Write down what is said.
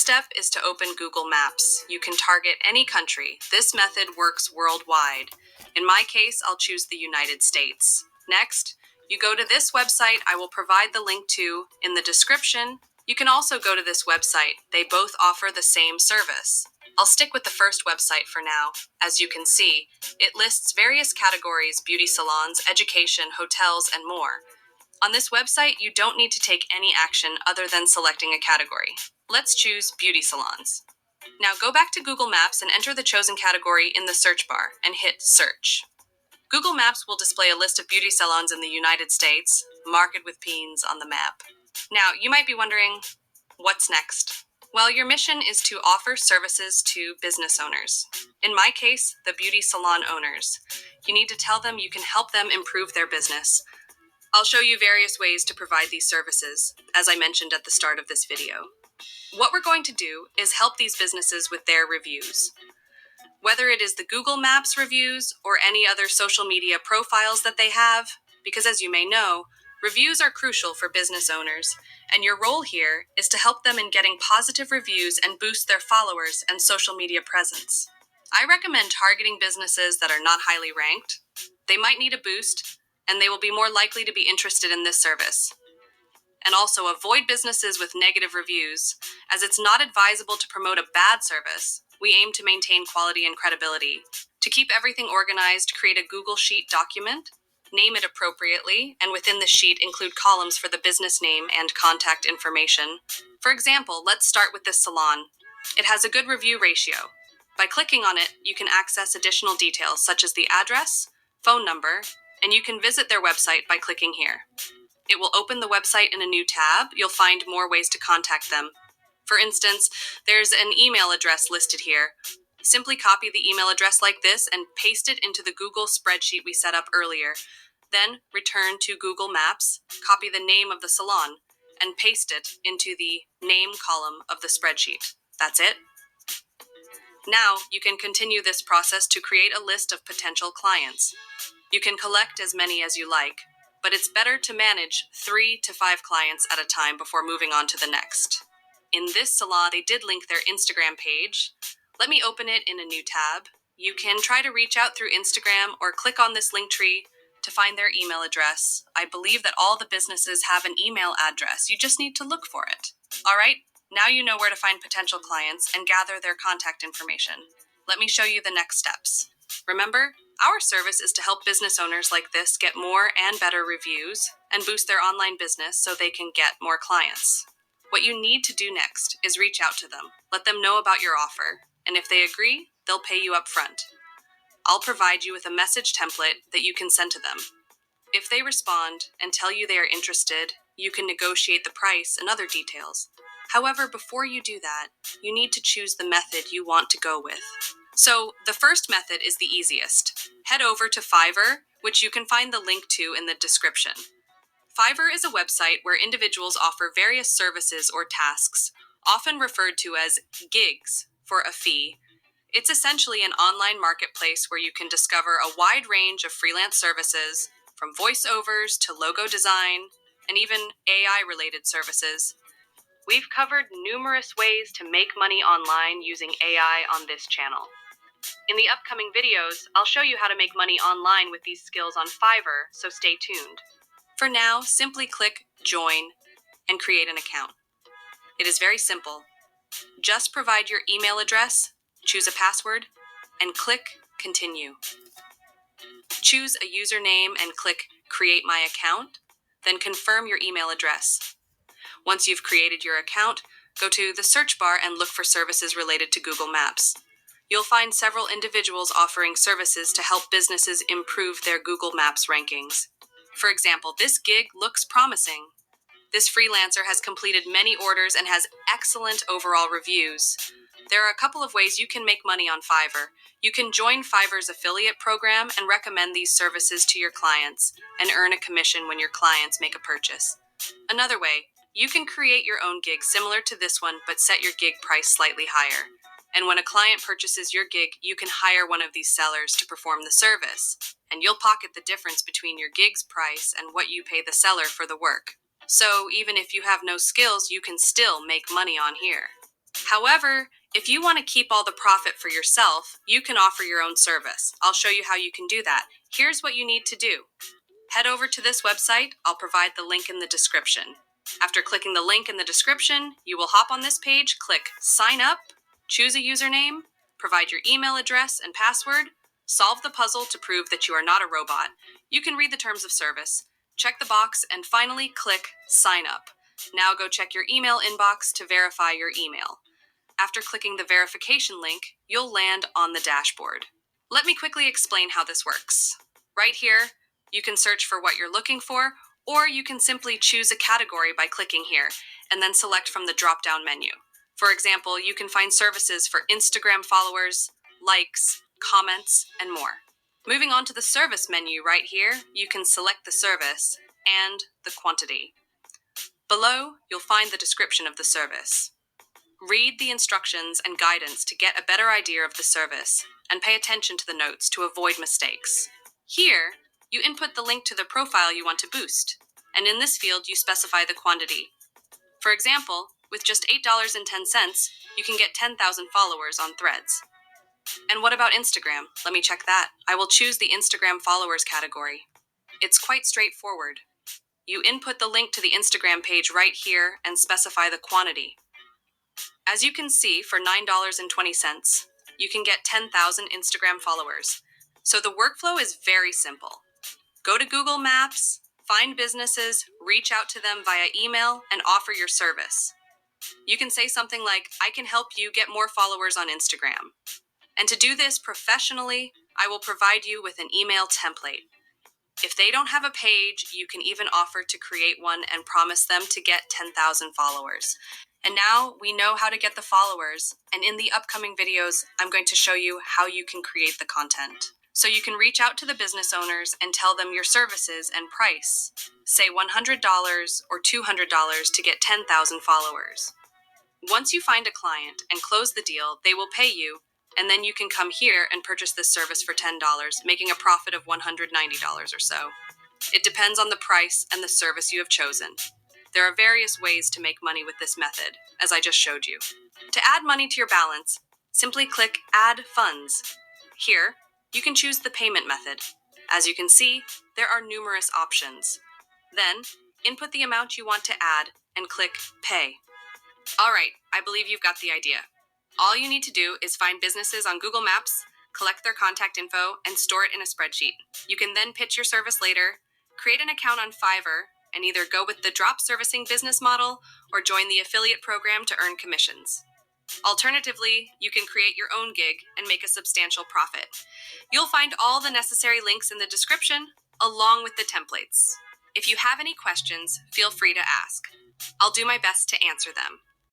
step is to open Google Maps. You can target any country. This method works worldwide. In my case, I'll choose the United States. Next, you go to this website I will provide the link to in the description. You can also go to this website. They both offer the same service. I'll stick with the first website for now. As you can see, it lists various categories: beauty salons, education, hotels, and more. On this website, you don't need to take any action other than selecting a category. Let's choose beauty salons. Now go back to Google Maps and enter the chosen category in the search bar and hit search. Google Maps will display a list of beauty salons in the United States, marked with pins on the map. Now, you might be wondering, what's next? Well, your mission is to offer services to business owners. In my case, the beauty salon owners. You need to tell them you can help them improve their business. I'll show you various ways to provide these services, as I mentioned at the start of this video. What we're going to do is help these businesses with their reviews. Whether it is the Google Maps reviews or any other social media profiles that they have, because as you may know, reviews are crucial for business owners, and your role here is to help them in getting positive reviews and boost their followers and social media presence. I recommend targeting businesses that are not highly ranked. They might need a boost, and they will be more likely to be interested in this service. And also avoid businesses with negative reviews, as it's not advisable to promote a bad service. We aim to maintain quality and credibility. To keep everything organized, create a Google Sheet document, name it appropriately, and within the sheet include columns for the business name and contact information. For example, let's start with this salon. It has a good review ratio. By clicking on it, you can access additional details such as the address, phone number, and you can visit their website by clicking here. It will open the website in a new tab. You'll find more ways to contact them. For instance, there's an email address listed here. Simply copy the email address like this and paste it into the Google spreadsheet we set up earlier. Then return to Google Maps, copy the name of the salon, and paste it into the name column of the spreadsheet. That's it. Now you can continue this process to create a list of potential clients. You can collect as many as you like, but it's better to manage 3 to 5 clients at a time before moving on to the next. In this salon, they did link their Instagram page. Let me open it in a new tab. You can try to reach out through Instagram or click on this link tree to find their email address. I believe that all the businesses have an email address. You just need to look for it. All right, now you know where to find potential clients and gather their contact information. Let me show you the next steps. Remember, our service is to help business owners like this get more and better reviews and boost their online business so they can get more clients. What you need to do next is reach out to them. Let them know about your offer, and if they agree, they'll pay you up front. I'll provide you with a message template that you can send to them. If they respond and tell you they are interested, you can negotiate the price and other details. However, before you do that, you need to choose the method you want to go with. So, the first method is the easiest. Head over to Fiverr, which you can find the link to in the description. Fiverr is a website where individuals offer various services or tasks, often referred to as gigs, for a fee. It's essentially an online marketplace where you can discover a wide range of freelance services, from voiceovers to logo design, and even AI-related services. We've covered numerous ways to make money online using AI on this channel. In the upcoming videos, I'll show you how to make money online with these skills on Fiverr, so stay tuned. For now, simply click Join and create an account. It is very simple. Just provide your email address, choose a password, and click Continue. Choose a username and click Create My Account, then confirm your email address. Once you've created your account, go to the search bar and look for services related to Google Maps. You'll find several individuals offering services to help businesses improve their Google Maps rankings. For example, this gig looks promising. This freelancer has completed many orders and has excellent overall reviews. There are a couple of ways you can make money on Fiverr. You can join Fiverr's affiliate program and recommend these services to your clients and earn a commission when your clients make a purchase. Another way, you can create your own gig similar to this one, but set your gig price slightly higher. And when a client purchases your gig, you can hire one of these sellers to perform the service, and you'll pocket the difference between your gig's price and what you pay the seller for the work. So even if you have no skills, you can still make money on here. However, if you want to keep all the profit for yourself, you can offer your own service. I'll show you how you can do that. Here's what you need to do. Head over to this website. I'll provide the link in the description. After clicking the link in the description, you will hop on this page, click Sign Up, choose a username, provide your email address and password, solve the puzzle to prove that you are not a robot. You can read the terms of service, check the box, and finally click Sign Up. Now go check your email inbox to verify your email. After clicking the verification link, you'll land on the dashboard. Let me quickly explain how this works. Right here, you can search for what you're looking for, or you can simply choose a category by clicking here, and then select from the drop-down menu. For example, you can find services for Instagram followers, likes, comments, and more. Moving on to the service menu right here, you can select the service and the quantity. Below, you'll find the description of the service. Read the instructions and guidance to get a better idea of the service, and pay attention to the notes to avoid mistakes. Here, you input the link to the profile you want to boost, and in this field you specify the quantity. For example, with just $8.10, you can get 10,000 followers on Threads. And what about Instagram? Let me check that. I will choose the Instagram followers category. It's quite straightforward. You input the link to the Instagram page right here and specify the quantity. As you can see, for $9.20, you can get 10,000 Instagram followers. So the workflow is very simple. Go to Google Maps, find businesses, reach out to them via email, and offer your service. You can say something like, I can help you get more followers on Instagram. And to do this professionally, I will provide you with an email template. If they don't have a page, you can even offer to create one and promise them to get 10,000 followers. And now we know how to get the followers, and in the upcoming videos, I'm going to show you how you can create the content. So you can reach out to the business owners and tell them your services and price. Say $100 or $200 to get 10,000 followers. Once you find a client and close the deal, they will pay you, and then you can come here and purchase this service for $10, making a profit of $190 or so. It depends on the price and the service you have chosen. There are various ways to make money with this method, as I just showed you. To add money to your balance, simply click Add Funds. Here, you can choose the payment method. As you can see, there are numerous options. Then, input the amount you want to add and click Pay. All right, I believe you've got the idea. All you need to do is find businesses on Google Maps, collect their contact info, and store it in a spreadsheet. You can then pitch your service later, create an account on Fiverr, and either go with the drop servicing business model or join the affiliate program to earn commissions. Alternatively, you can create your own gig and make a substantial profit. You'll find all the necessary links in the description, along with the templates. If you have any questions, feel free to ask. I'll do my best to answer them.